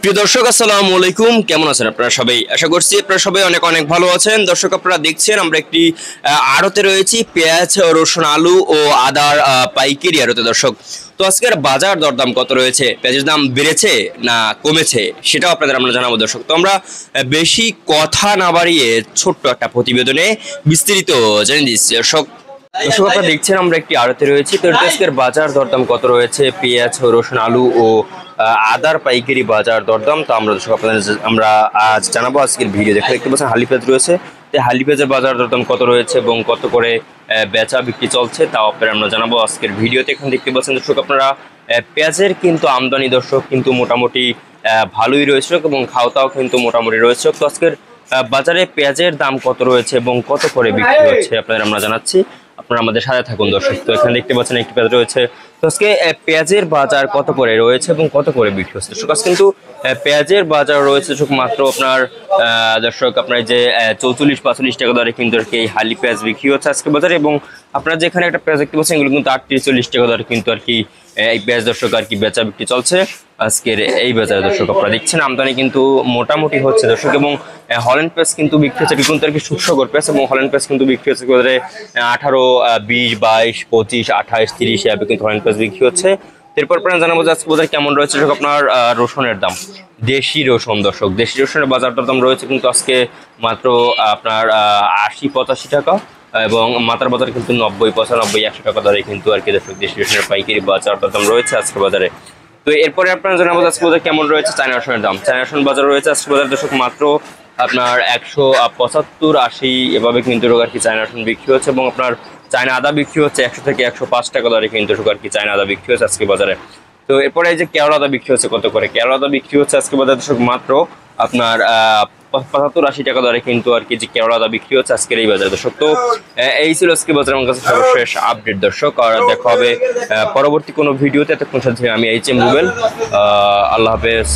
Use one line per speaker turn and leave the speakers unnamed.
প্রিয় দর্শক আসসালামু আলাইকুম, কেমন আছেন আপনারা সবাই? আশা করছি আপনারা সবাই অনেক অনেক ভালো আছেন। দর্শক আপনারা দেখছেন আমরা একটি আড়তে রয়েছি, পেঁয়াজ, রসুন, আলু ও আদার পাইকারি আড়তে। দর্শক, তো আজকের বাজার দরদাম কত রয়েছে, পেঁয়াজের দাম বেড়েছে না কমেছে সেটাও আপনাদের আমরা জানাবো। দর্শক, তো আমরা বেশি কথা না বাড়িয়ে ছোট্ট একটা প্রতিবেদনে বিস্তারিত জেনে দিচ্ছি। দর্শক আপনারা দেখছেন আমরা একটি আড়তে রয়েছি, তো আজকের বাজার দরদাম কত রয়েছে, পেঁয়াজ, রসুন, আলু ও আদার পাইকারি বাজার দরদাম। তো আমরা আজ জানাবো আজকের ভিডিও। দেখতে পাচ্ছেন হালি পেঁয়াজ রয়েছে, হালি পেঁয়াজের বাজার দরদাম কত রয়েছে এবং কত করে বেচা বিক্রি চলছে তাও আপনারা আমরা জানাবো আজকের ভিডিওতে। এখন দেখতে পাচ্ছেন দর্শক আপনারা পেঁয়াজের কিন্তু আমদানি দর্শক কিন্তু মোটামুটি ভালোই রয়েছে এবং খাওয়াটাও কিন্তু মোটামুটি রয়েছে। তো আজকের বাজারে পেঁয়াজের দাম কত রয়েছে এবং কত করে বিক্রি হচ্ছে আপনাদের আমরা জানাচ্ছি, আপনারা আমাদের সাথে থাকুন। দর্শক, তো এখানে দেখতে পাচ্ছেন একটি পেঁয়াজ রয়েছে। তো আজকে পেঁয়াজের বাজার কত করে রয়েছে এবং কত করে বিক্রি হচ্ছে দর্শক? আজ কিন্তু পেঁয়াজের বাজার রয়েছে দর্শক মাত্র আপনার দর্শক আপনার যে 44-45 টাকা দরে কিন্তু আর কি এই হালি পেঁয়াজ বিক্রি হচ্ছে আজকে বাজারে। এবং আপনারা যেখানে একটা পেঁয়াজ দেখতে পাচ্ছেন এগুলো কিন্তু 38-40 টাকা দরে কিন্তু আর কি এই পেঁয়াজ দর্শক আর কি বেচা বিক্রি চলছে আজকের এই বাজারে। দর্শক আপনারা দেখছেন আমদানি কিন্তু মোটামুটি হচ্ছে দর্শক, এবং হল্যান্ড পেঁয়াজ কিন্তু বিক্রি হচ্ছে কিন্তু আর কি সুস্থকর পেঁয়াজ, এবং হল্যান্ড পেঁয়াজ কিন্তু বিক্রি হচ্ছে 18, 20, 22, 25, 28, 30 এভাবে কিন্তু হল্যান্ড পেঁয়াজ বিক্রি হচ্ছে। এরপর আপনারা জানাবো যে আজকে বাজারে কেমন রয়েছে আপনার রসুনের দাম। দেশি রসুন দর্শক, দেশি রসুনের বাজারটার দাম রয়েছে কিন্তু আজকে মাত্র আপনার 80-85 টাকা, এবং মাথার বাজারে কিন্তু 90-95-100 টাকা দরে কিন্তু আর কি দর্শক দেশি রসুনের পাইকারি বাজারটার দাম রয়েছে আজকে বাজারে। তো এরপরে আপনারা জানাবো আজকে বাজারে কেমন রয়েছে চায়না রসুনের দাম। চায়না রসুন বাজার রয়েছে আজকে বাজারে দর্শক মাত্র আপনার 175-80 এভাবে কিন্তু আর কি চায়না রসুন বিক্রি হচ্ছে, এবং আপনার চায়না আদা বিক্রি হচ্ছে 100 থেকে 105 টাকা দরে কিন্তু আর কি চায়না আদা বিক্রি হচ্ছে আজকে বাজারে। তো এরপরে এই যে কেওড়া আদা বিক্রি হচ্ছে কত করে, কেওড়া আদা বিক্রি হচ্ছে আজকে বাজারে দর্শক মাত্র আপনার 75-80 টাকা দরে কিন্তু আর কি যে কেওড়া আদা বিক্রি হচ্ছে আজকের এই বাজারে দর্শক। তো এই ছিল আজকে বাজারে আমার কাছে সর্বশেষ আপডেট দর্শক, আর দেখা হবে পরবর্তী কোনো ভিডিওতে। এতক্ষণ সাথে আমি HM রুবেল, আল্লাহ হাফেজ।